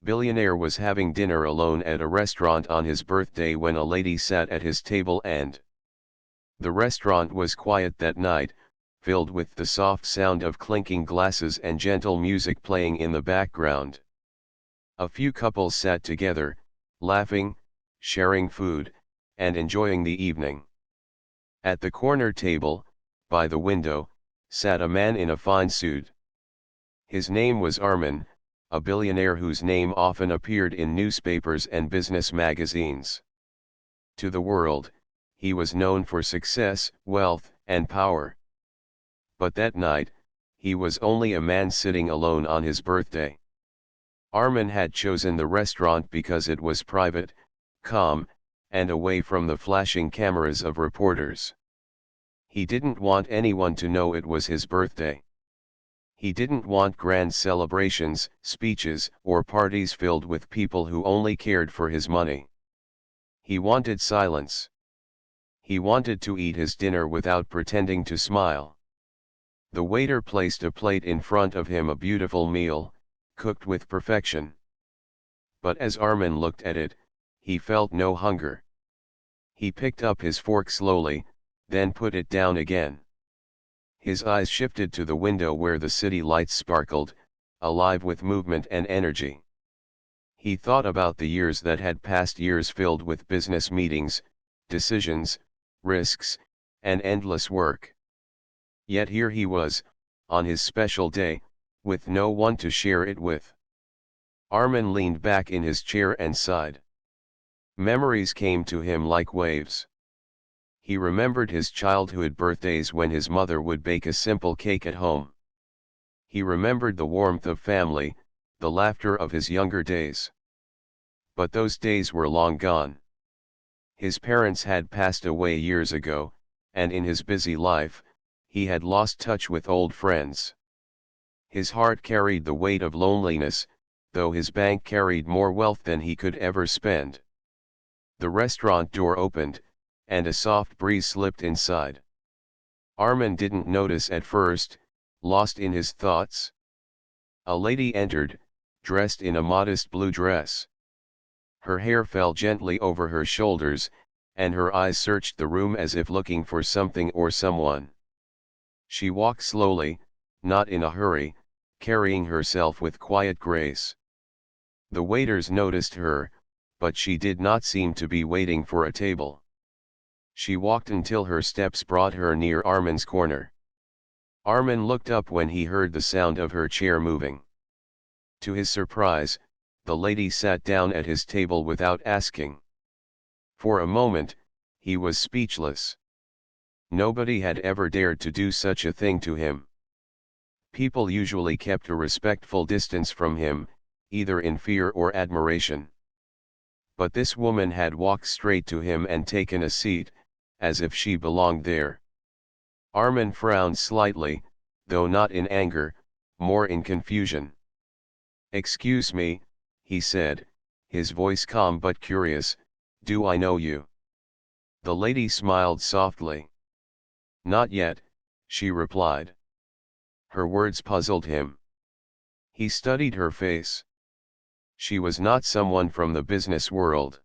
Billionaire was having dinner alone at a restaurant on his birthday when a lady sat at his table and the restaurant was quiet that night, filled with the soft sound of clinking glasses and gentle music playing in the background. A few couples sat together, laughing, sharing food, and enjoying the evening. At the corner table, by the window, sat a man in a fine suit. His name was Armin, a billionaire whose name often appeared in newspapers and business magazines. To the world, he was known for success, wealth, and power. But that night, he was only a man sitting alone on his birthday. Armin had chosen the restaurant because it was private, calm, and away from the flashing cameras of reporters. He didn't want anyone to know it was his birthday. He didn't want grand celebrations, speeches, or parties filled with people who only cared for his money. He wanted silence. He wanted to eat his dinner without pretending to smile. The waiter placed a plate in front of him, a beautiful meal, cooked with perfection. But as Armin looked at it, he felt no hunger. He picked up his fork slowly, then put it down again. His eyes shifted to the window where the city lights sparkled, alive with movement and energy. He thought about the years that had passed, years filled with business meetings, decisions, risks, and endless work. Yet here he was, on his special day, with no one to share it with. Armin leaned back in his chair and sighed. Memories came to him like waves. He remembered his childhood birthdays when his mother would bake a simple cake at home. He remembered the warmth of family, the laughter of his younger days. But those days were long gone. His parents had passed away years ago, and in his busy life, he had lost touch with old friends. His heart carried the weight of loneliness, though his bank carried more wealth than he could ever spend. The restaurant door opened, and a soft breeze slipped inside. Armin didn't notice at first, lost in his thoughts. A lady entered, dressed in a modest blue dress. Her hair fell gently over her shoulders, and her eyes searched the room as if looking for something or someone. She walked slowly, not in a hurry, carrying herself with quiet grace. The waiters noticed her, but she did not seem to be waiting for a table. She walked until her steps brought her near Armin's corner. Armin looked up when he heard the sound of her chair moving. To his surprise, the lady sat down at his table without asking. For a moment, he was speechless. Nobody had ever dared to do such a thing to him. People usually kept a respectful distance from him, either in fear or admiration. But this woman had walked straight to him and taken a seat, as if she belonged there. Armin frowned slightly, though not in anger, more in confusion. "Excuse me," he said, his voice calm but curious, "do I know you?" The lady smiled softly. "Not yet," she replied. Her words puzzled him. He studied her face. She was not someone from the business world.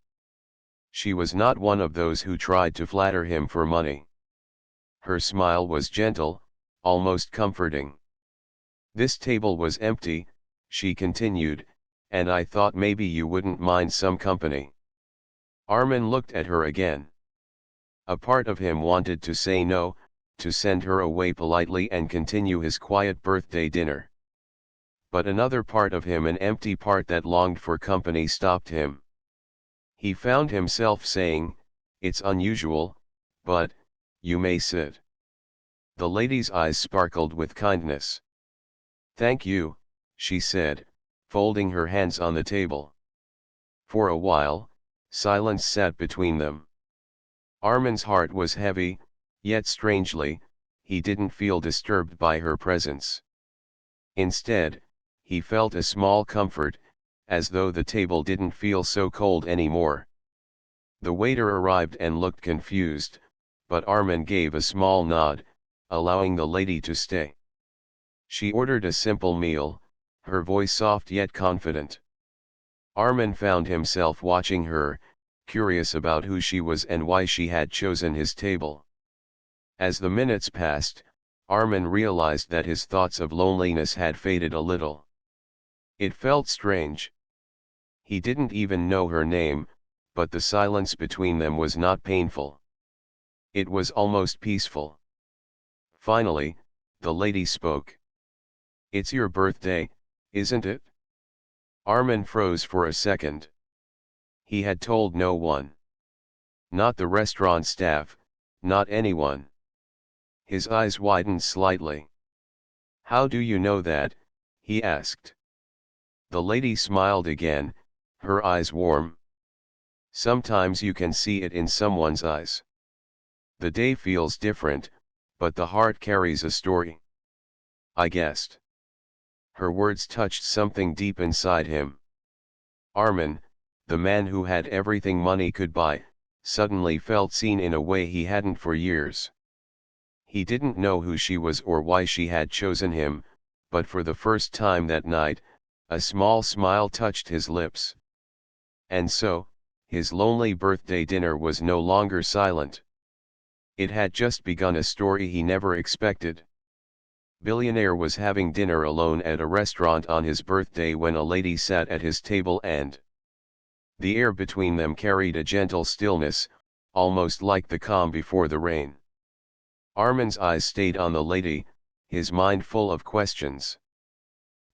She was not one of those who tried to flatter him for money. Her smile was gentle, almost comforting. "This table was empty," she continued, "and I thought maybe you wouldn't mind some company." Armin looked at her again. A part of him wanted to say no, to send her away politely and continue his quiet birthday dinner. But another part of him, an empty part that longed for company, stopped him. He found himself saying, "It's unusual, but you may sit." The lady's eyes sparkled with kindness. "Thank you," she said, folding her hands on the table. For a while, silence sat between them. Armin's heart was heavy, yet strangely, he didn't feel disturbed by her presence. Instead, he felt a small comfort, as though the table didn't feel so cold anymore. The waiter arrived and looked confused, but Armin gave a small nod, allowing the lady to stay. She ordered a simple meal, her voice soft yet confident. Armin found himself watching her, curious about who she was and why she had chosen his table. As the minutes passed, Armin realized that his thoughts of loneliness had faded a little. It felt strange. He didn't even know her name, but the silence between them was not painful. It was almost peaceful. Finally, the lady spoke. "It's your birthday, isn't it?" Armin froze for a second. He had told no one. Not the restaurant staff, not anyone. His eyes widened slightly. "How do you know that?" he asked. The lady smiled again, her eyes warm. "Sometimes you can see it in someone's eyes. The day feels different, but the heart carries a story." I guessed. Her words touched something deep inside him. Armin, the man who had everything money could buy, suddenly felt seen in a way he hadn't for years. He didn't know who she was or why she had chosen him, but for the first time that night, a small smile touched his lips. And so, his lonely birthday dinner was no longer silent. It had just begun a story he never expected. Billionaire was having dinner alone at a restaurant on his birthday when a lady sat at his table and the air between them carried a gentle stillness, almost like the calm before the rain. Armin's eyes stayed on the lady, his mind full of questions.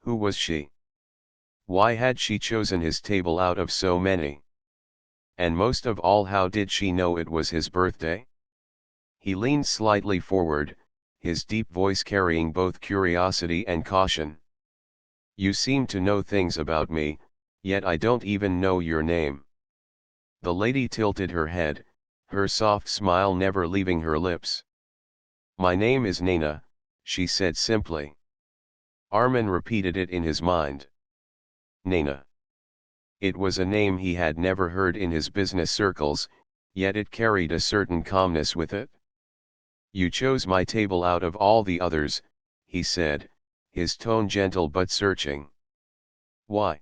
Who was she? Why had she chosen his table out of so many? And most of all, how did she know it was his birthday? He leaned slightly forward, his deep voice carrying both curiosity and caution. "You seem to know things about me, yet I don't even know your name." The lady tilted her head, her soft smile never leaving her lips. "My name is Nina," she said simply. Armin repeated it in his mind. Nina. It was a name he had never heard in his business circles, yet it carried a certain calmness with it. "You chose my table out of all the others," he said, his tone gentle but searching. "Why?"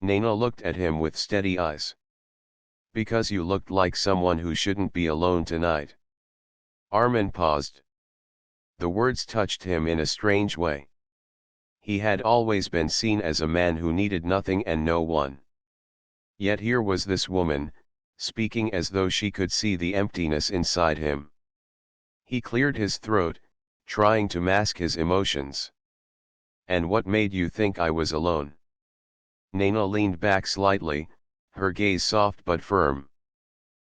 Nina looked at him with steady eyes. "Because you looked like someone who shouldn't be alone tonight." Armin paused. The words touched him in a strange way. He had always been seen as a man who needed nothing and no one. Yet here was this woman, speaking as though she could see the emptiness inside him. He cleared his throat, trying to mask his emotions. "And what made you think I was alone?" Nina leaned back slightly, her gaze soft but firm.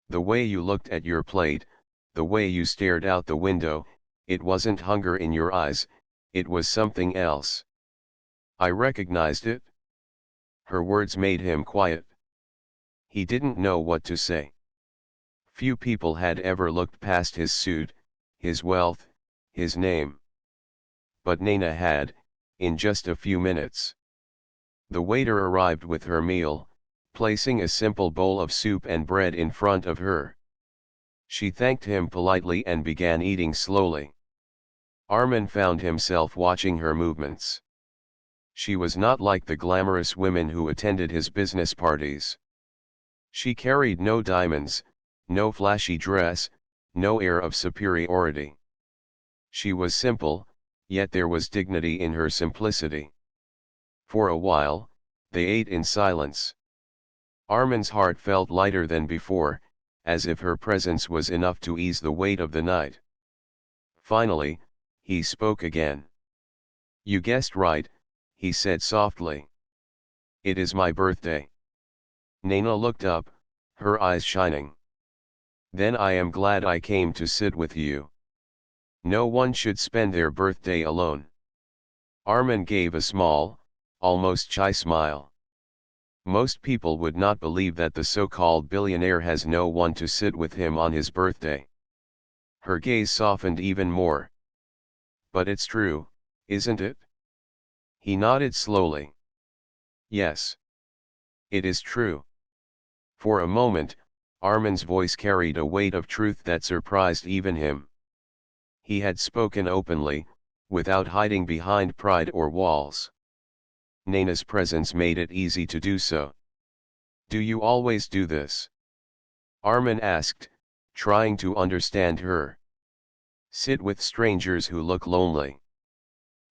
"The way you looked at your plate, the way you stared out the window, it wasn't hunger in your eyes, it was something else. I recognized it." Her words made him quiet. He didn't know what to say. Few people had ever looked past his suit, his wealth, his name. But Nina had, in just a few minutes. The waiter arrived with her meal, placing a simple bowl of soup and bread in front of her. She thanked him politely and began eating slowly. Armin found himself watching her movements. She was not like the glamorous women who attended his business parties. She carried no diamonds, no flashy dress, no air of superiority. She was simple, yet there was dignity in her simplicity. For a while, they ate in silence. Armin's heart felt lighter than before, as if her presence was enough to ease the weight of the night. Finally, he spoke again. "You guessed right," he said softly. "It is my birthday." Nina looked up, her eyes shining. "Then I am glad I came to sit with you. No one should spend their birthday alone." Armin gave a small, almost shy smile. Most people would not believe that the so-called billionaire has no one to sit with him on his birthday. Her gaze softened even more. "But it's true, isn't it?" He nodded slowly. "Yes. It is true." For a moment, Armin's voice carried a weight of truth that surprised even him. He had spoken openly, without hiding behind pride or walls. Nina's presence made it easy to do so. Do you always do this? Armin asked, trying to understand her. Sit with strangers who look lonely.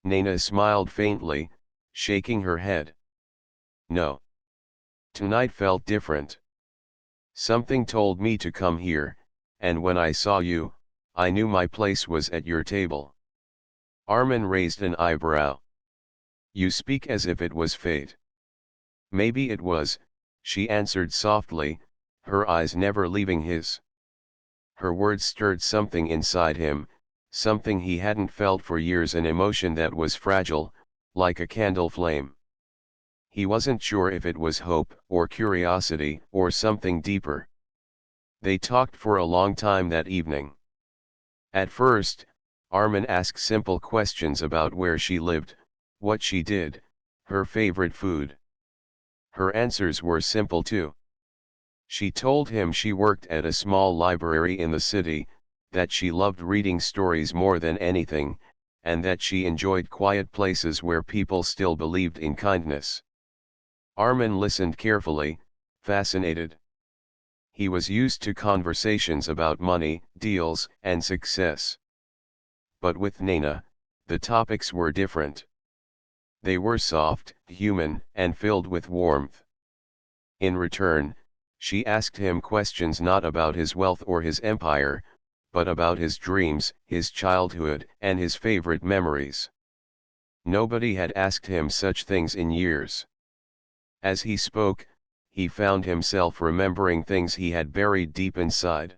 Nana smiled faintly, shaking her head. No. Tonight felt different. Something told me to come here, and when I saw you, I knew my place was at your table. Armin raised an eyebrow. You speak as if it was fate. Maybe it was, she answered softly, her eyes never leaving his. Her words stirred something inside him, something he hadn't felt for years, an emotion that was fragile, like a candle flame. He wasn't sure if it was hope, or curiosity, or something deeper. They talked for a long time that evening. At first, Armin asked simple questions about where she lived, what she did, her favorite food. Her answers were simple too. She told him she worked at a small library in the city, that she loved reading stories more than anything, and that she enjoyed quiet places where people still believed in kindness. Armin listened carefully, fascinated. He was used to conversations about money, deals, and success. But with Nana, the topics were different. They were soft, human, and filled with warmth. In return, she asked him questions not about his wealth or his empire, but about his dreams, his childhood, and his favorite memories. Nobody had asked him such things in years. As he spoke, he found himself remembering things he had buried deep inside.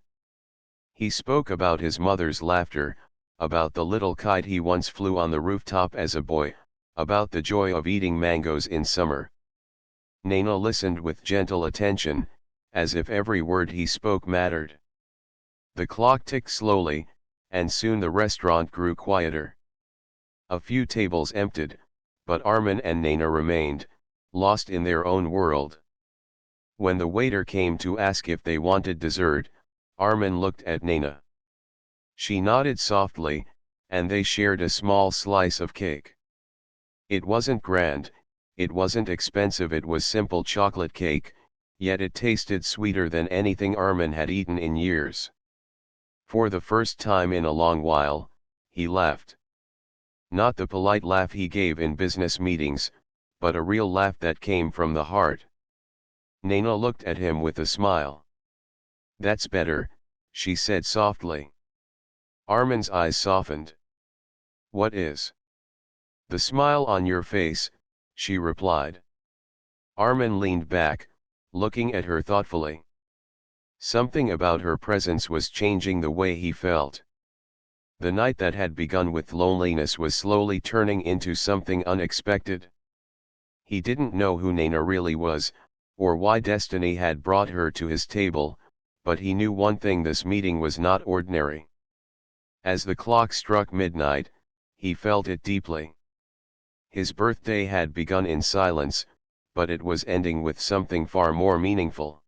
He spoke about his mother's laughter, about the little kite he once flew on the rooftop as a boy, about the joy of eating mangoes in summer. Nana listened with gentle attention, as if every word he spoke mattered. The clock ticked slowly, and soon the restaurant grew quieter. A few tables emptied, but Armin and Nana remained, lost in their own world. When the waiter came to ask if they wanted dessert, Armin looked at Nana. She nodded softly, and they shared a small slice of cake. It wasn't grand, it wasn't expensive, it was simple chocolate cake, yet it tasted sweeter than anything Armin had eaten in years. For the first time in a long while, he laughed. Not the polite laugh he gave in business meetings, but a real laugh that came from the heart. Nana looked at him with a smile. That's better, she said softly. Armin's eyes softened. What is? The smile on your face, she replied. Armin leaned back, looking at her thoughtfully. Something about her presence was changing the way he felt. The night that had begun with loneliness was slowly turning into something unexpected. He didn't know who Nana really was, or why destiny had brought her to his table, but he knew one thing: this meeting was not ordinary. As the clock struck midnight, he felt it deeply. His birthday had begun in silence, but it was ending with something far more meaningful.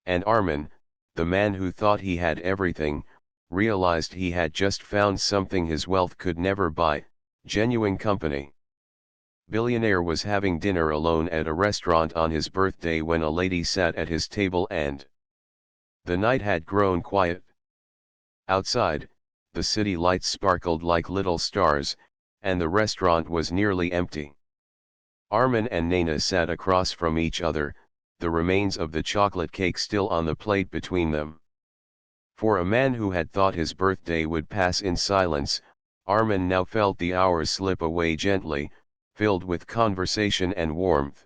And Armin, the man who thought he had everything, realized he had just found something his wealth could never buy: genuine company. Billionaire was having dinner alone at a restaurant on his birthday when a lady sat at his table, and the night had grown quiet. Outside, the city lights sparkled like little stars, and the restaurant was nearly empty. Armin and Nana sat across from each other, the remains of the chocolate cake still on the plate between them. For a man who had thought his birthday would pass in silence, Armin now felt the hours slip away gently, filled with conversation and warmth.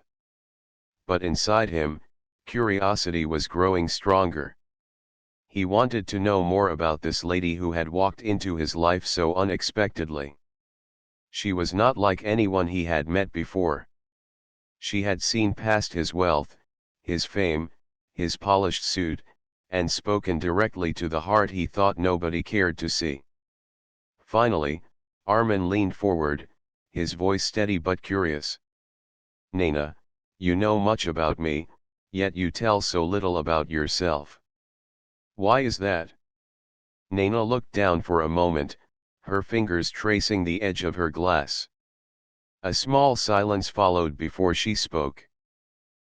But inside him, curiosity was growing stronger. He wanted to know more about this lady who had walked into his life so unexpectedly. She was not like anyone he had met before. She had seen past his wealth, his fame, his polished suit, and spoken directly to the heart he thought nobody cared to see. Finally, Armin leaned forward, his voice steady but curious. Nana, you know much about me, yet you tell so little about yourself. Why is that? Nana looked down for a moment, her fingers tracing the edge of her glass. A small silence followed before she spoke.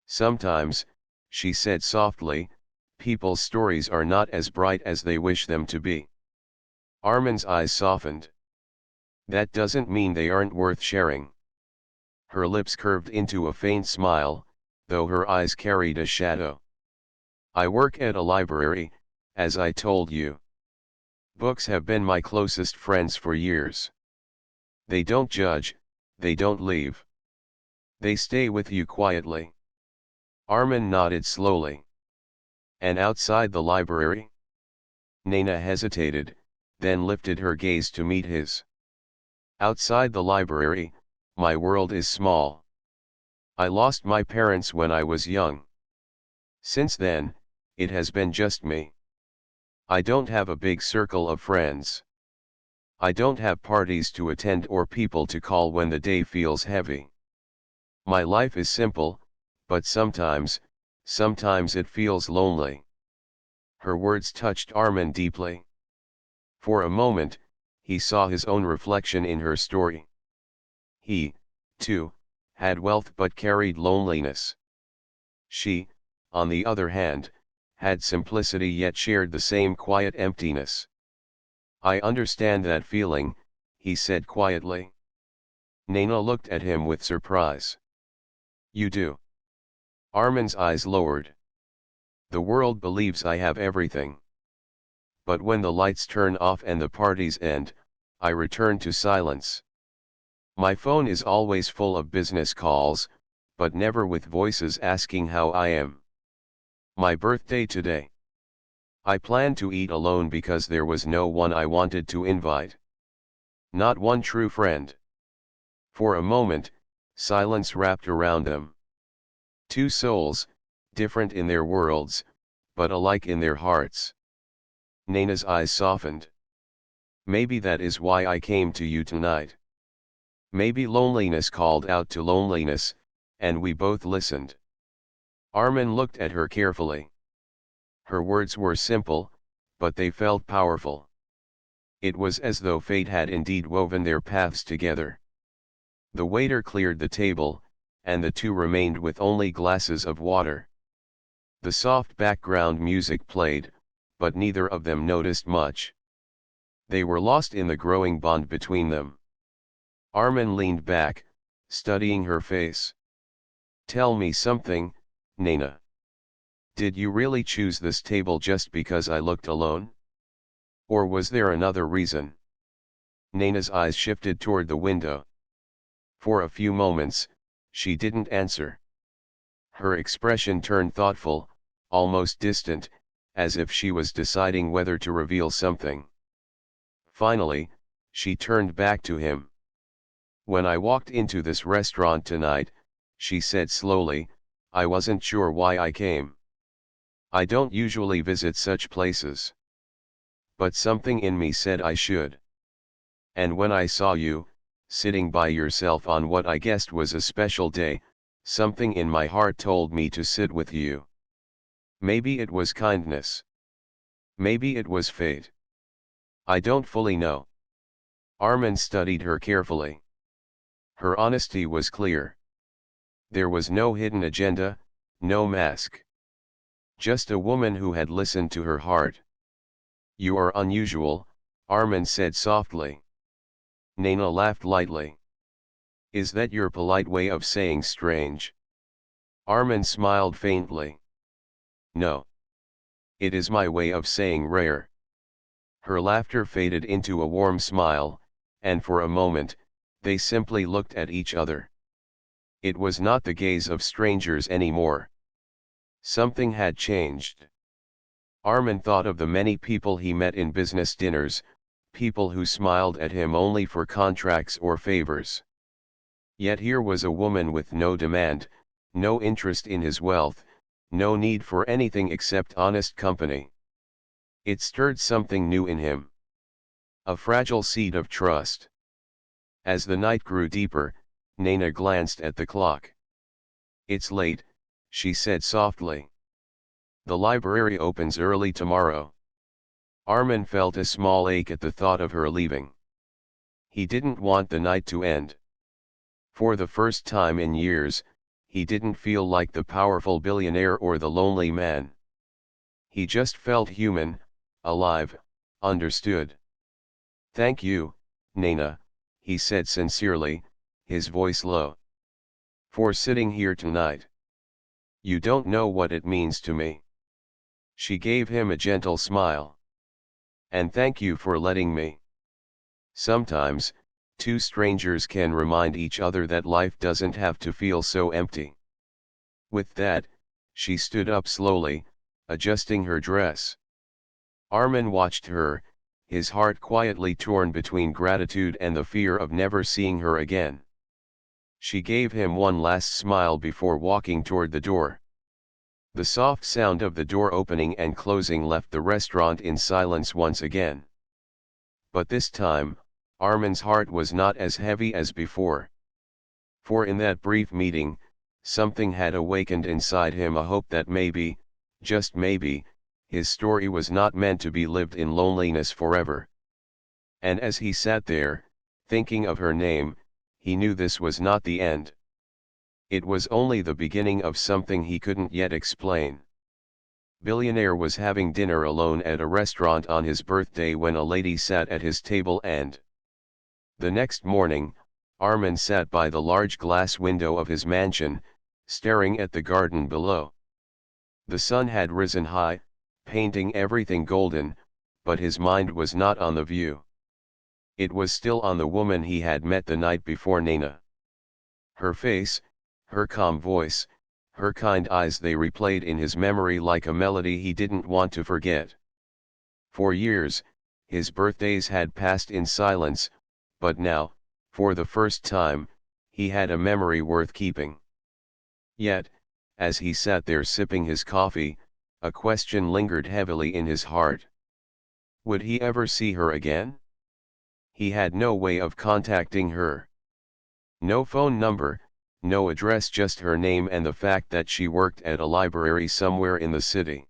Sometimes, she said softly, people's stories are not as bright as they wish them to be. Armin's eyes softened. That doesn't mean they aren't worth sharing. Her lips curved into a faint smile, though her eyes carried a shadow. I work at a library, as I told you. Books have been my closest friends for years. They don't judge, they don't leave. They stay with you quietly. Armin nodded slowly. And outside the library? Nena hesitated, then lifted her gaze to meet his. Outside the library, my world is small. I lost my parents when I was young. Since then, it has been just me. I don't have a big circle of friends. I don't have parties to attend or people to call when the day feels heavy. My life is simple, but sometimes it feels lonely. Her words touched Armin deeply. For a moment, he saw his own reflection in her story. He, too, had wealth but carried loneliness. She, on the other hand, had simplicity yet shared the same quiet emptiness. I understand that feeling, he said quietly. Nena looked at him with surprise. You do? Armin's eyes lowered. The world believes I have everything. But when the lights turn off and the parties end, I return to silence. My phone is always full of business calls, but never with voices asking how I am. My birthday today. I planned to eat alone because there was no one I wanted to invite. Not one true friend. For a moment, silence wrapped around them. Two souls, different in their worlds, but alike in their hearts. Nena's eyes softened. Maybe that is why I came to you tonight. Maybe loneliness called out to loneliness, and we both listened. Armin looked at her carefully. Her words were simple, but they felt powerful. It was as though fate had indeed woven their paths together. The waiter cleared the table, and the two remained with only glasses of water. The soft background music played, but neither of them noticed much. They were lost in the growing bond between them. Armin leaned back, studying her face. Tell me something, Nena. Did you really choose this table just because I looked alone? Or was there another reason? Nena's eyes shifted toward the window. For a few moments, she didn't answer. Her expression turned thoughtful, almost distant, as if she was deciding whether to reveal something. Finally, she turned back to him. When I walked into this restaurant tonight, she said slowly, I wasn't sure why I came. I don't usually visit such places. But something in me said I should. And when I saw you, sitting by yourself on what I guessed was a special day, something in my heart told me to sit with you. Maybe it was kindness. Maybe it was fate. I don't fully know. Armin studied her carefully. Her honesty was clear. There was no hidden agenda, no mask. Just a woman who had listened to her heart. You are unusual, Armin said softly. Nena laughed lightly. Is that your polite way of saying strange? Armin smiled faintly. No. It is my way of saying rare. Her laughter faded into a warm smile, and for a moment, they simply looked at each other. It was not the gaze of strangers anymore. Something had changed. Armin thought of the many people he met in business dinners, people who smiled at him only for contracts or favors. Yet here was a woman with no demand, no interest in his wealth, no need for anything except honest company. It stirred something new in him. A fragile seed of trust. As the night grew deeper, Nena glanced at the clock. It's late, she said softly. The library opens early tomorrow. Armin felt a small ache at the thought of her leaving. He didn't want the night to end. For the first time in years, he didn't feel like the powerful billionaire or the lonely man. He just felt human, alive, understood. "Thank you, Nana," he said sincerely, his voice low. "For sitting here tonight. You don't know what it means to me." She gave him a gentle smile. "And thank you for letting me." Sometimes, two strangers can remind each other that life doesn't have to feel so empty. With that, she stood up slowly, adjusting her dress. Armin watched her, his heart quietly torn between gratitude and the fear of never seeing her again. She gave him one last smile before walking toward the door. The soft sound of the door opening and closing left the restaurant in silence once again. But this time, Armin's heart was not as heavy as before. For in that brief meeting, something had awakened inside him, a hope that maybe, just maybe, his story was not meant to be lived in loneliness forever. And as he sat there, thinking of her name, he knew this was not the end. It was only the beginning of something he couldn't yet explain. Billionaire was having dinner alone at a restaurant on his birthday when a lady sat at his table and the next morning, Armin sat by the large glass window of his mansion, staring at the garden below. The sun had risen high, painting everything golden, but his mind was not on the view. It was still on the woman he had met the night before, Nana. Her face, her calm voice, her kind eyes, they replayed in his memory like a melody he didn't want to forget. For years, his birthdays had passed in silence, but now, for the first time, he had a memory worth keeping. Yet, as he sat there sipping his coffee, a question lingered heavily in his heart. Would he ever see her again? He had no way of contacting her. No phone number, no address, just her name and the fact that she worked at a library somewhere in the city.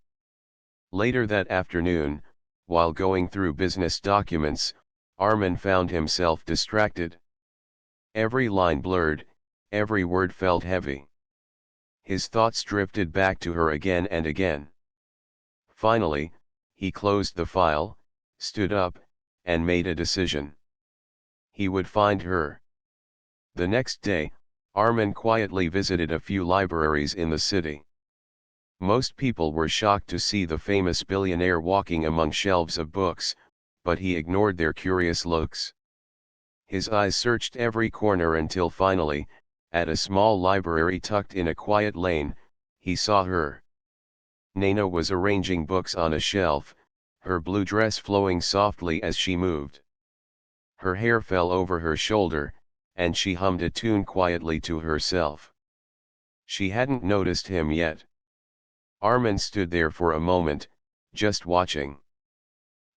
Later that afternoon, while going through business documents, Armin found himself distracted. Every line blurred, every word felt heavy. His thoughts drifted back to her again and again. Finally, he closed the file, stood up, and made a decision. He would find her. The next day, Armin quietly visited a few libraries in the city. Most people were shocked to see the famous billionaire walking among shelves of books, but he ignored their curious looks. His eyes searched every corner until finally, at a small library tucked in a quiet lane, he saw her. Nana was arranging books on a shelf, her blue dress flowing softly as she moved. Her hair fell over her shoulder, and she hummed a tune quietly to herself. She hadn't noticed him yet. Armin stood there for a moment, just watching.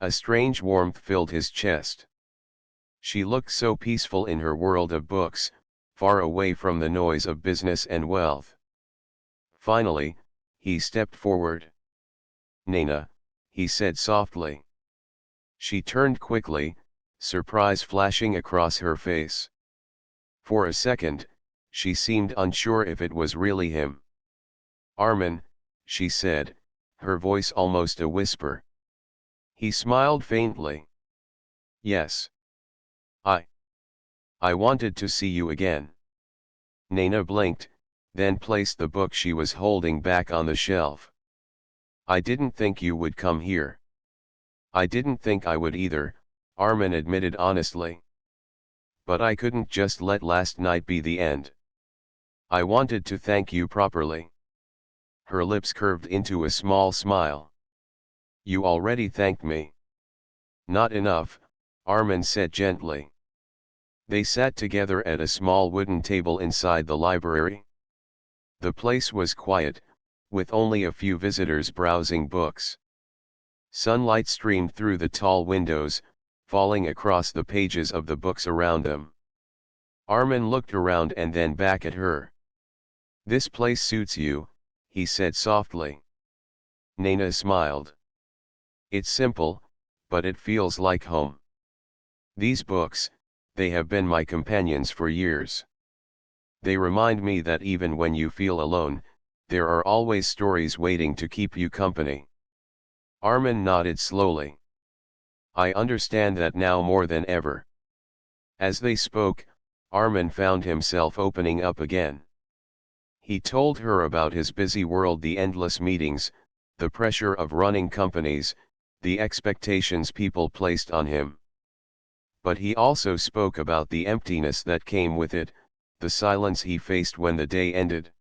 A strange warmth filled his chest. She looked so peaceful in her world of books, far away from the noise of business and wealth. Finally, he stepped forward. "Nana," he said softly. She turned quickly, surprise flashing across her face. For a second, she seemed unsure if it was really him. "Armin," she said, her voice almost a whisper. He smiled faintly. "Yes. I wanted to see you again." Nana blinked, then placed the book she was holding back on the shelf. "I didn't think you would come here." "I didn't think I would either," Armin admitted honestly. "But I couldn't just let last night be the end. I wanted to thank you properly." Her lips curved into a small smile. "You already thanked me." "Not enough," Armin said gently. They sat together at a small wooden table inside the library. The place was quiet, with only a few visitors browsing books. Sunlight streamed through the tall windows, falling across the pages of the books around them. Armin looked around and then back at her. "This place suits you," he said softly. Nana smiled. "It's simple, but it feels like home. These books, they have been my companions for years. They remind me that even when you feel alone, there are always stories waiting to keep you company. Armin nodded slowly. I understand that now more than ever. As they spoke, Armin found himself opening up again. He told her about his busy world, the endless meetings, the pressure of running companies, the expectations people placed on him. But he also spoke about the emptiness that came with it, the silence he faced when the day ended.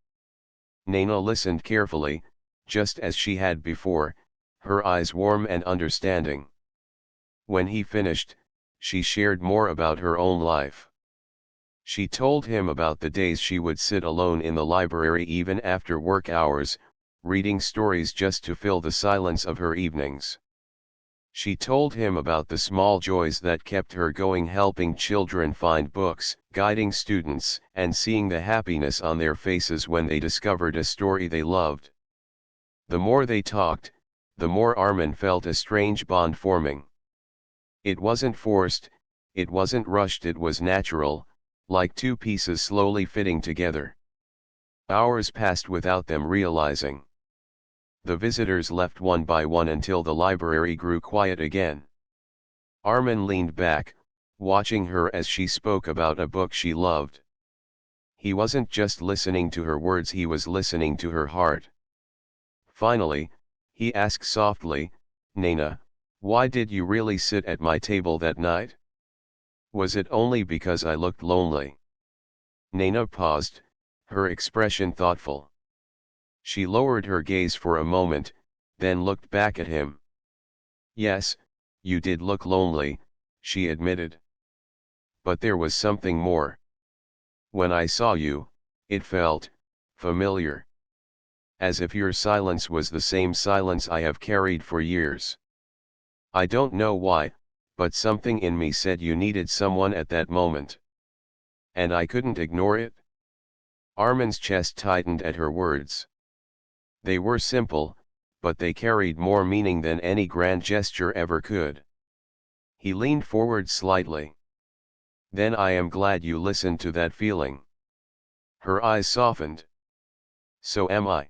Naina listened carefully, just as she had before, her eyes warm and understanding. When he finished, she shared more about her own life. She told him about the days she would sit alone in the library even after work hours, reading stories just to fill the silence of her evenings. She told him about the small joys that kept her going, helping children find books, guiding students, and seeing the happiness on their faces when they discovered a story they loved. The more they talked, the more Armin felt a strange bond forming. It wasn't forced, it wasn't rushed, it was natural, like two pieces slowly fitting together. Hours passed without them realizing. The visitors left one by one until the library grew quiet again. Armin leaned back, watching her as she spoke about a book she loved. He wasn't just listening to her words, he was listening to her heart. Finally, he asked softly, Naina, why did you really sit at my table that night? Was it only because I looked lonely? Naina paused, her expression thoughtful. She lowered her gaze for a moment, then looked back at him. Yes, you did look lonely, she admitted. But there was something more. When I saw you, it felt familiar. As if your silence was the same silence I have carried for years. I don't know why, but something in me said you needed someone at that moment. And I couldn't ignore it. Armin's chest tightened at her words. They were simple, but they carried more meaning than any grand gesture ever could. He leaned forward slightly. Then I am glad you listened to that feeling. Her eyes softened. So am I.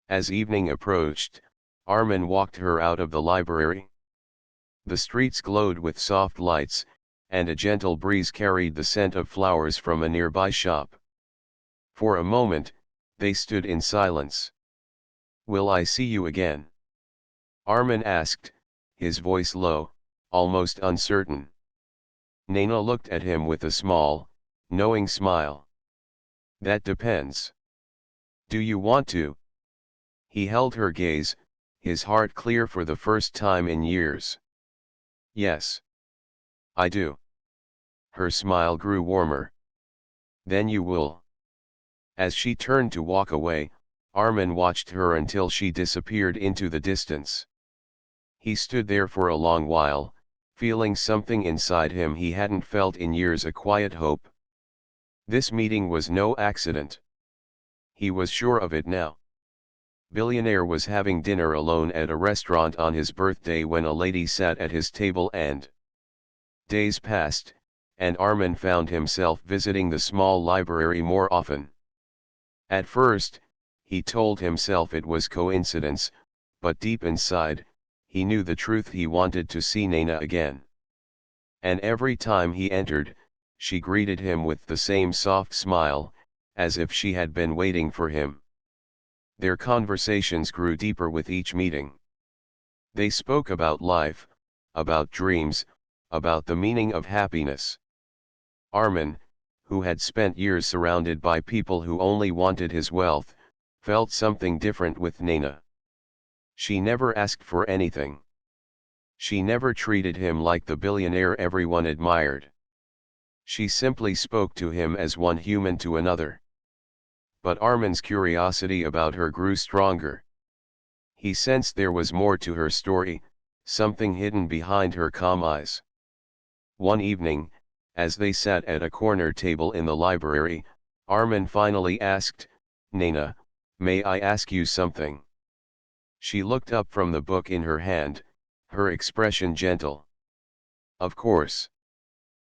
As evening approached, Armin walked her out of the library. The streets glowed with soft lights, and a gentle breeze carried the scent of flowers from a nearby shop. For a moment, they stood in silence. Will I see you again? Armin asked, his voice low, almost uncertain. Naina looked at him with a small, knowing smile. That depends. Do you want to? He held her gaze, his heart clear for the first time in years. Yes. I do. Her smile grew warmer. Then you will. As she turned to walk away, Armin watched her until she disappeared into the distance. He stood there for a long while, feeling something inside him he hadn't felt in years, a quiet hope. This meeting was no accident. He was sure of it now. Billionaire was having dinner alone at a restaurant on his birthday when a lady sat at his table and days passed, and Armin found himself visiting the small library more often. At first, he told himself it was coincidence, but deep inside, he knew the truth. He wanted to see Naina again. And every time he entered, she greeted him with the same soft smile, as if she had been waiting for him. Their conversations grew deeper with each meeting. They spoke about life, about dreams, about the meaning of happiness. Armin, who had spent years surrounded by people who only wanted his wealth, felt something different with Naina. She never asked for anything. She never treated him like the billionaire everyone admired. She simply spoke to him as one human to another. But Armin's curiosity about her grew stronger. He sensed there was more to her story, something hidden behind her calm eyes. One evening, as they sat at a corner table in the library, Armin finally asked, Naina, may I ask you something? She looked up from the book in her hand, her expression gentle. Of course.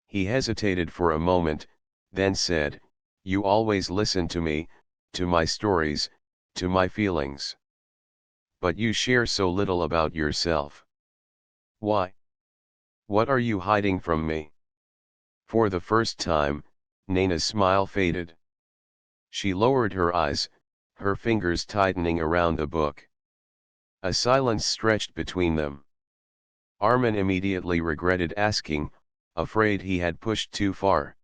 He hesitated for a moment, then said, You always listen to me, to my stories, to my feelings. But you share so little about yourself. Why? What are you hiding from me? For the first time, Naina's smile faded. She lowered her eyes, her fingers tightening around the book. A silence stretched between them. Armin immediately regretted asking, afraid he had pushed too far.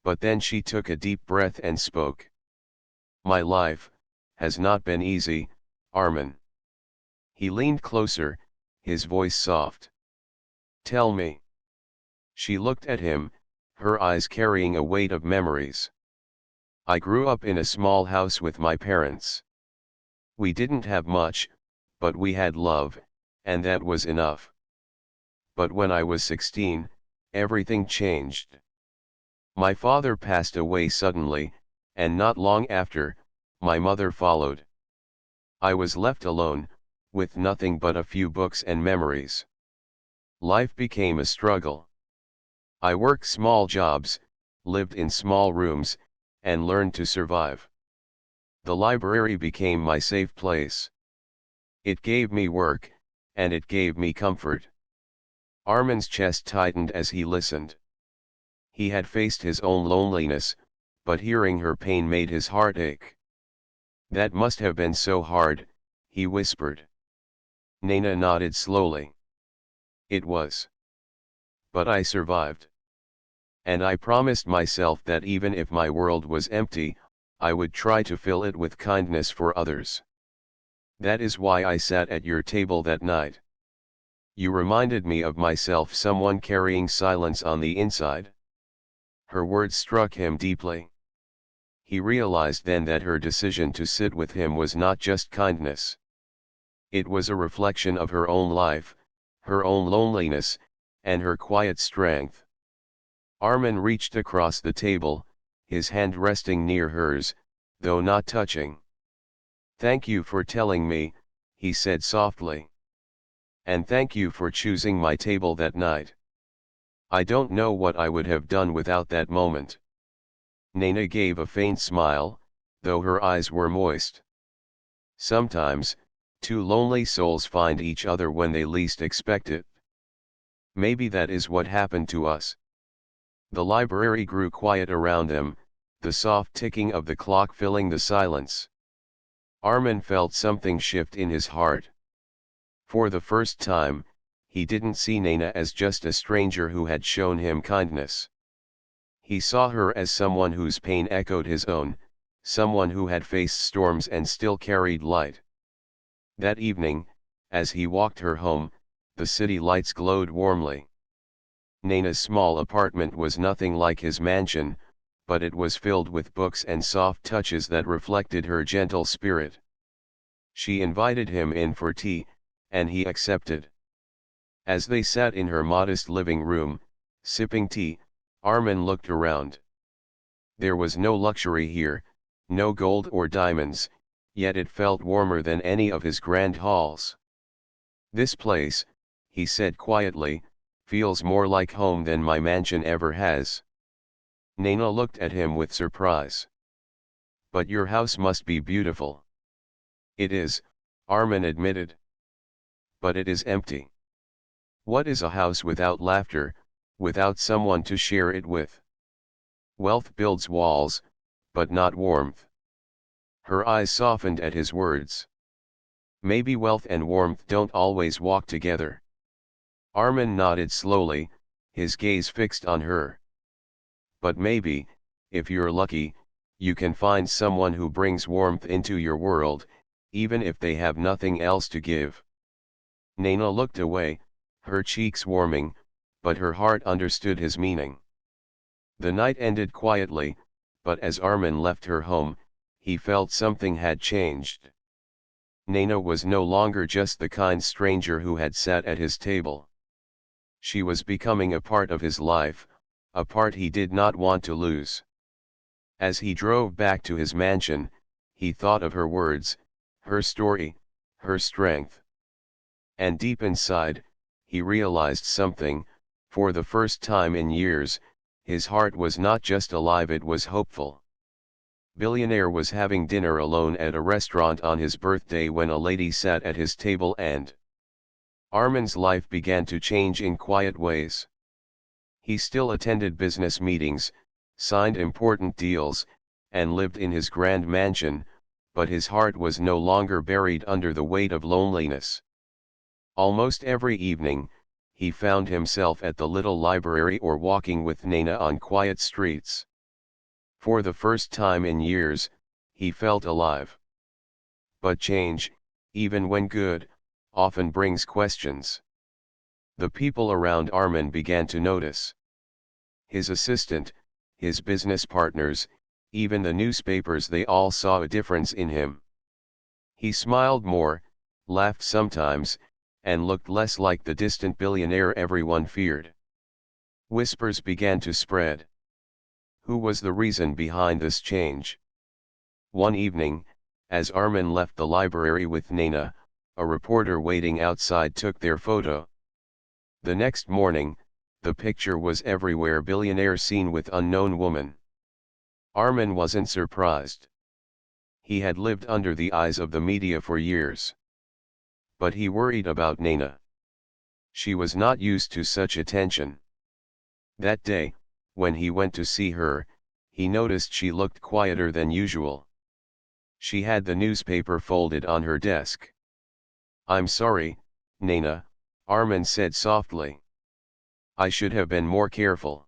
But then she took a deep breath and spoke. My life has not been easy, Armin. He leaned closer, his voice soft. Tell me. She looked at him, her eyes carrying a weight of memories. I grew up in a small house with my parents. We didn't have much, but we had love, and that was enough. But when I was 16, everything changed. My father passed away suddenly, and not long after, my mother followed. I was left alone, with nothing but a few books and memories. Life became a struggle. I worked small jobs, lived in small rooms, and learned to survive. The library became my safe place. It gave me work, and it gave me comfort. Armin's chest tightened as he listened. He had faced his own loneliness, but hearing her pain made his heart ache. That must have been so hard, he whispered. Naina nodded slowly. It was. But I survived. And I promised myself that even if my world was empty, I would try to fill it with kindness for others. That is why I sat at your table that night. You reminded me of myself, someone carrying silence on the inside. Her words struck him deeply. He realized then that her decision to sit with him was not just kindness. It was a reflection of her own life, her own loneliness, and her quiet strength. Armin reached across the table, his hand resting near hers, though not touching. Thank you for telling me, he said softly. And thank you for choosing my table that night. I don't know what I would have done without that moment. Naina gave a faint smile, though her eyes were moist. Sometimes, two lonely souls find each other when they least expect it. Maybe that is what happened to us. The library grew quiet around them, the soft ticking of the clock filling the silence. Armin felt something shift in his heart. For the first time, he didn't see Naina as just a stranger who had shown him kindness. He saw her as someone whose pain echoed his own, someone who had faced storms and still carried light. That evening, as he walked her home, the city lights glowed warmly. Naina's small apartment was nothing like his mansion, but it was filled with books and soft touches that reflected her gentle spirit. She invited him in for tea, and he accepted. As they sat in her modest living room, sipping tea, Armin looked around. There was no luxury here, no gold or diamonds, yet it felt warmer than any of his grand halls. This place, he said quietly, feels more like home than my mansion ever has. Naina looked at him with surprise. But your house must be beautiful. It is, Armin admitted. But it is empty. What is a house without laughter, without someone to share it with? Wealth builds walls, but not warmth. Her eyes softened at his words. Maybe wealth and warmth don't always walk together. Armin nodded slowly, his gaze fixed on her. But maybe, if you're lucky, you can find someone who brings warmth into your world, even if they have nothing else to give. Naina looked away, her cheeks warming, but her heart understood his meaning. The night ended quietly, but as Armin left her home, he felt something had changed. Naina was no longer just the kind stranger who had sat at his table. She was becoming a part of his life, a part he did not want to lose. As he drove back to his mansion, he thought of her words, her story, her strength. And deep inside, he realized something. For the first time in years, his heart was not just alive, it was hopeful. Billionaire was having dinner alone at a restaurant on his birthday when a lady sat at his table and Armin's life began to change in quiet ways. He still attended business meetings, signed important deals, and lived in his grand mansion, but his heart was no longer buried under the weight of loneliness. Almost every evening, he found himself at the little library or walking with Nana on quiet streets. For the first time in years, he felt alive. But change, even when good, often brings questions. The people around Armin began to notice. His assistant, his business partners, even the newspapers, they all saw a difference in him. He smiled more, laughed sometimes, and looked less like the distant billionaire everyone feared. Whispers began to spread. Who was the reason behind this change? One evening, as Armin left the library with Nana, a reporter waiting outside took their photo. The next morning, the picture was everywhere: billionaire seen with unknown woman. Armin wasn't surprised. He had lived under the eyes of the media for years. But he worried about Nana. She was not used to such attention. That day, when he went to see her, he noticed she looked quieter than usual. She had the newspaper folded on her desk. "I'm sorry, Nana," Armin said softly. "I should have been more careful."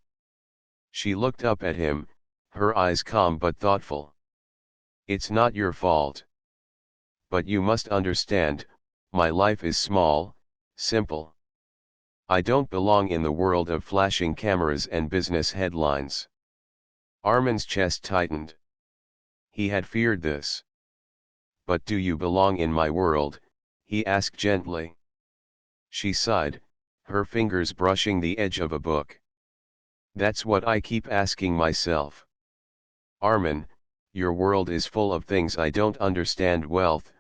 She looked up at him, her eyes calm but thoughtful. "It's not your fault. But you must understand, my life is small, simple. I don't belong in the world of flashing cameras and business headlines." Armin's chest tightened. He had feared this. "But do you belong in my world?" he asked gently. She sighed, her fingers brushing the edge of a book. "That's what I keep asking myself. Armin, your world is full of things I don't understand: wealth,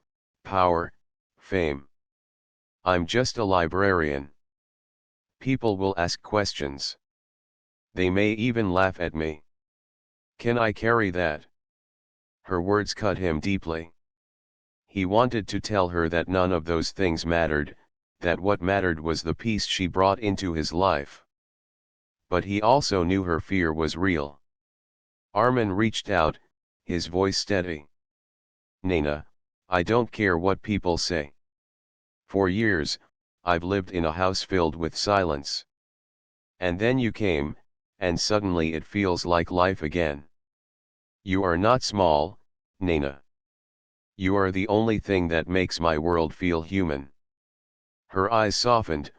power, fame. I'm just a librarian. People will ask questions. They may even laugh at me. Can I carry that?" Her words cut him deeply. He wanted to tell her that none of those things mattered, that what mattered was the peace she brought into his life. But he also knew her fear was real. Armin reached out, his voice steady. "Nana, I don't care what people say. For years, I've lived in a house filled with silence. And then you came, and suddenly it feels like life again. You are not small, Nana. You are the only thing that makes my world feel human." Her eyes softened,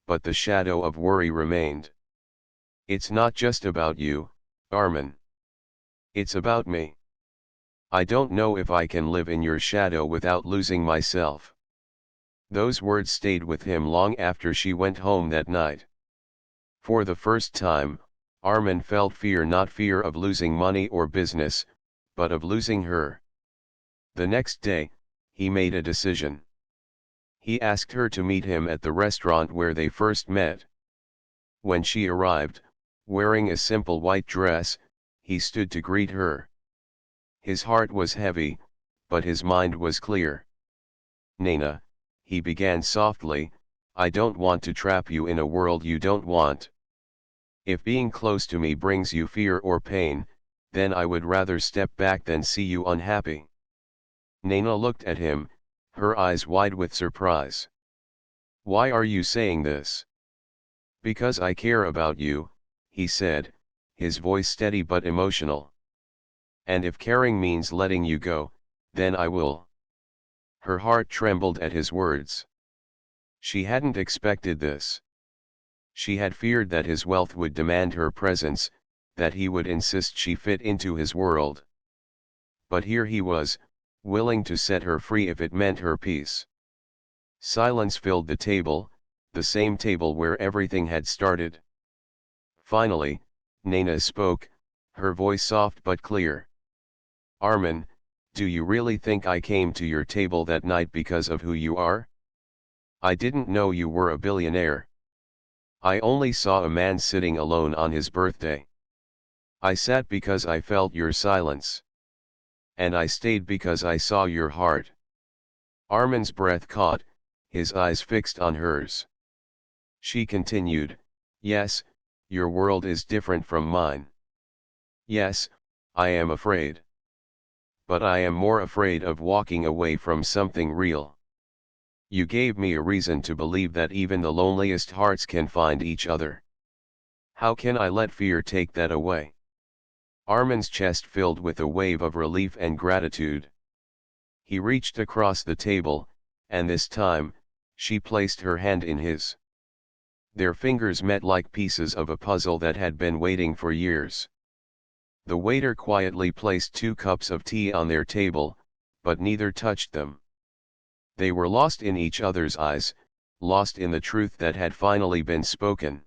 but the shadow of worry remained. "It's not just about you, Armin. It's about me. I don't know if I can live in your shadow without losing myself." Those words stayed with him long after she went home that night. For the first time, Armin felt fear, not fear of losing money or business, but of losing her. The next day, he made a decision. He asked her to meet him at the restaurant where they first met. When she arrived, wearing a simple white dress, he stood to greet her. His heart was heavy, but his mind was clear. "Nana," he began softly, "I don't want to trap you in a world you don't want. If being close to me brings you fear or pain, then I would rather step back than see you unhappy." Nana looked at him, her eyes wide with surprise. "Why are you saying this?" "Because I care about you," he said, his voice steady but emotional. "And if caring means letting you go, then I will." Her heart trembled at his words. She hadn't expected this. She had feared that his wealth would demand her presence, that he would insist she fit into his world. But here he was, willing to set her free if it meant her peace. Silence filled the table, the same table where everything had started. Finally, Nana spoke, her voice soft but clear. "Armin, do you really think I came to your table that night because of who you are? I didn't know you were a billionaire. I only saw a man sitting alone on his birthday. I sat because I felt your silence. and I stayed because I saw your heart. Armin's breath caught, his eyes fixed on hers. She continued, yes, your world is different from mine. Yes, I am afraid. But I am more afraid of walking away from something real. You gave me a reason to believe that even the loneliest hearts can find each other. How can I let fear take that away? Armin's chest filled with a wave of relief and gratitude. He reached across the table, and this time, she placed her hand in his. Their fingers met like pieces of a puzzle that had been waiting for years. The waiter quietly placed 2 cups of tea on their table, but neither touched them. They were lost in each other's eyes, lost in the truth that had finally been spoken.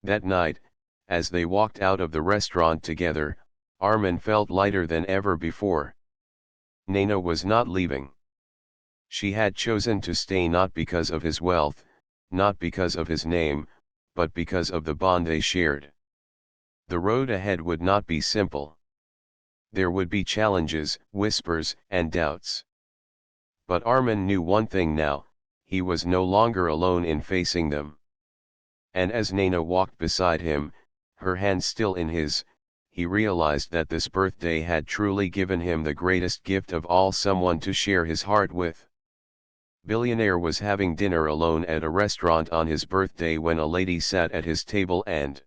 That night, as they walked out of the restaurant together, Armin felt lighter than ever before. Nena was not leaving. She had chosen to stay not because of his wealth, not because of his name, but because of the bond they shared. The road ahead would not be simple. There would be challenges, whispers, and doubts. But Armin knew one thing now, he was no longer alone in facing them. And as Nena walked beside him, her hand still in his, he realized that this birthday had truly given him the greatest gift of all, someone to share his heart with. Billionaire was having dinner alone at a restaurant on his birthday when a lady sat at his table, and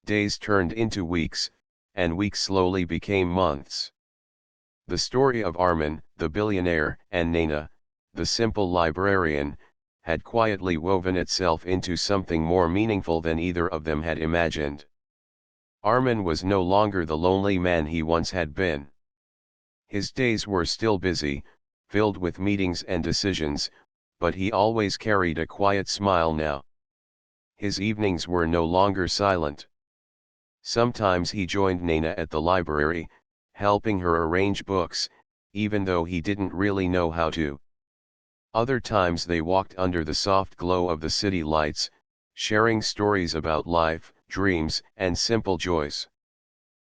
days turned into weeks, and weeks slowly became months. The story of Armin, the billionaire, and Nena, the simple librarian, had quietly woven itself into something more meaningful than either of them had imagined. Armin was no longer the lonely man he once had been. His days were still busy, filled with meetings and decisions, but he always carried a quiet smile now. His evenings were no longer silent. Sometimes he joined Nena at the library, helping her arrange books, even though he didn't really know how to. Other times they walked under the soft glow of the city lights, sharing stories about life, dreams, and simple joys.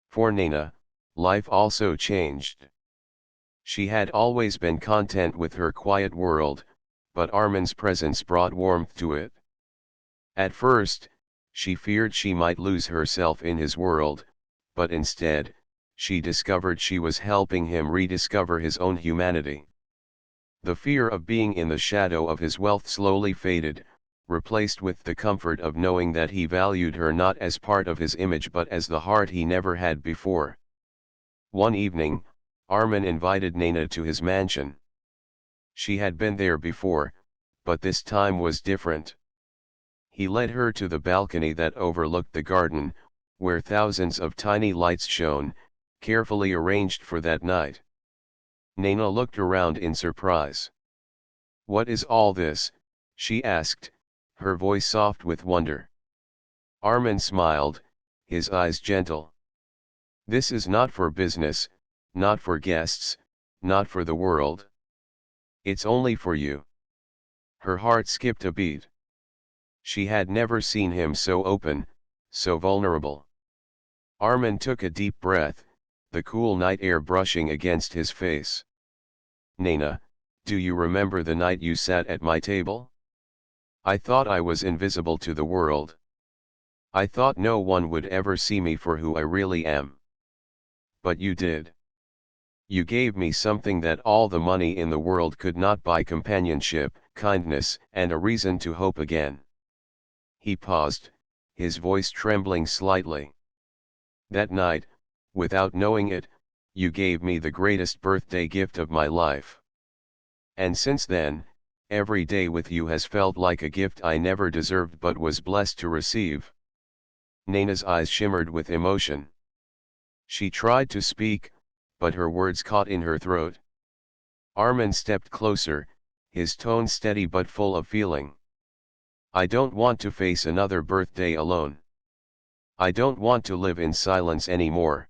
For Nena, life also changed. She had always been content with her quiet world, but Armin's presence brought warmth to it. At first, she feared she might lose herself in his world, but instead, she discovered she was helping him rediscover his own humanity. The fear of being in the shadow of his wealth slowly faded, replaced with the comfort of knowing that he valued her not as part of his image but as the heart he never had before. One evening, Armin invited Nena to his mansion. She had been there before, but this time was different. He led her to the balcony that overlooked the garden, where thousands of tiny lights shone, carefully arranged for that night. Nena looked around in surprise. "What is all this?" she asked, her voice soft with wonder. Armin smiled, his eyes gentle. "This is not for business, not for guests, not for the world. It's only for you." Her heart skipped a beat. She had never seen him so open, so vulnerable. Armin took a deep breath, the cool night air brushing against his face. "Nena, do you remember the night you sat at my table? I thought I was invisible to the world. I thought no one would ever see me for who I really am. But you did. You gave me something that all the money in the world could not buy: companionship, kindness, and a reason to hope again." He paused, his voice trembling slightly. "That night, without knowing it, you gave me the greatest birthday gift of my life. And since then, every day with you has felt like a gift I never deserved but was blessed to receive." Nena's eyes shimmered with emotion. She tried to speak, but her words caught in her throat. Armin stepped closer, his tone steady but full of feeling. "I don't want to face another birthday alone. I don't want to live in silence anymore.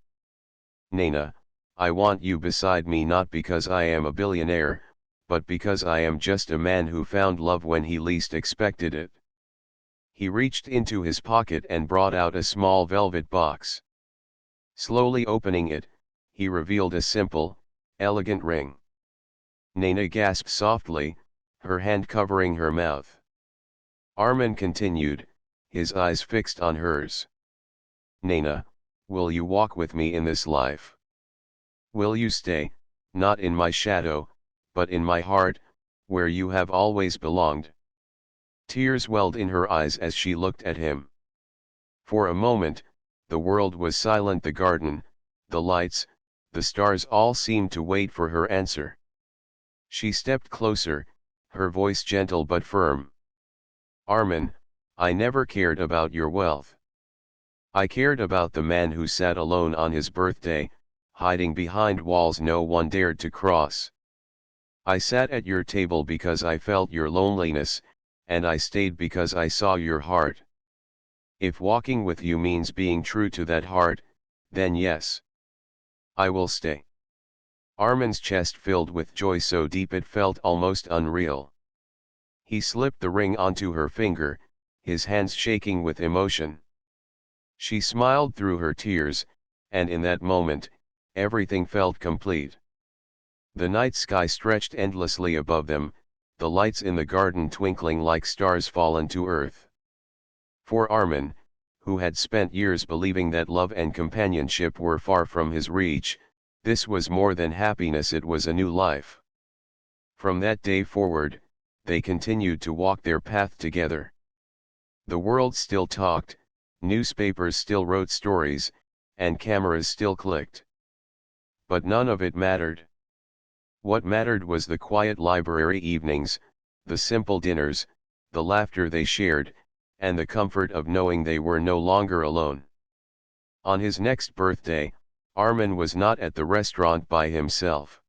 Nena, I want you beside me, not because I am a billionaire, but because I am just a man who found love when he least expected it." He reached into his pocket and brought out a small velvet box. Slowly opening it, he revealed a simple, elegant ring. Nana gasped softly, her hand covering her mouth. Armin continued, his eyes fixed on hers. Nana, will you walk with me in this life? Will you stay, not in my shadow, but in my heart, where you have always belonged? Tears welled in her eyes as she looked at him. For a moment, the world was silent, the garden, the lights, the stars all seemed to wait for her answer. She stepped closer, her voice gentle but firm. Armin, I never cared about your wealth. I cared about the man who sat alone on his birthday, hiding behind walls no one dared to cross. I sat at your table because I felt your loneliness, and I stayed because I saw your heart. If walking with you means being true to that heart, then yes. I will stay. Armin's chest filled with joy so deep it felt almost unreal. He slipped the ring onto her finger, his hands shaking with emotion. She smiled through her tears, and in that moment, everything felt complete. The night sky stretched endlessly above them, the lights in the garden twinkling like stars fallen to earth. For Armin, who had spent years believing that love and companionship were far from his reach, this was more than happiness, it was a new life. From that day forward, they continued to walk their path together. The world still talked, newspapers still wrote stories, and cameras still clicked. But none of it mattered. What mattered was the quiet library evenings, the simple dinners, the laughter they shared, and the comfort of knowing they were no longer alone. On his next birthday, Armin was not at the restaurant by himself.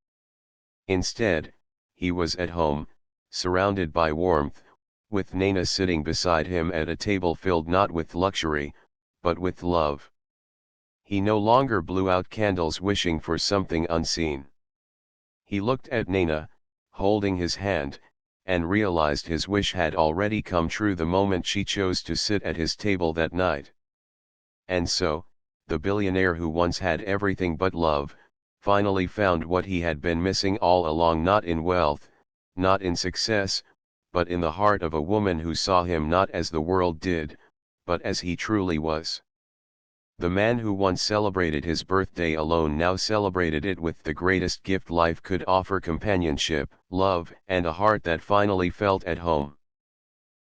Instead, he was at home, surrounded by warmth, with Nana sitting beside him at a table filled not with luxury, but with love. He no longer blew out candles wishing for something unseen. He looked at Nana, holding his hand, and realized his wish had already come true the moment she chose to sit at his table that night. And so, the billionaire who once had everything but love, finally found what he had been missing all along, not in wealth, not in success, but in the heart of a woman who saw him not as the world did, but as he truly was. The man who once celebrated his birthday alone now celebrated it with the greatest gift life could offer: companionship, love, and a heart that finally felt at home.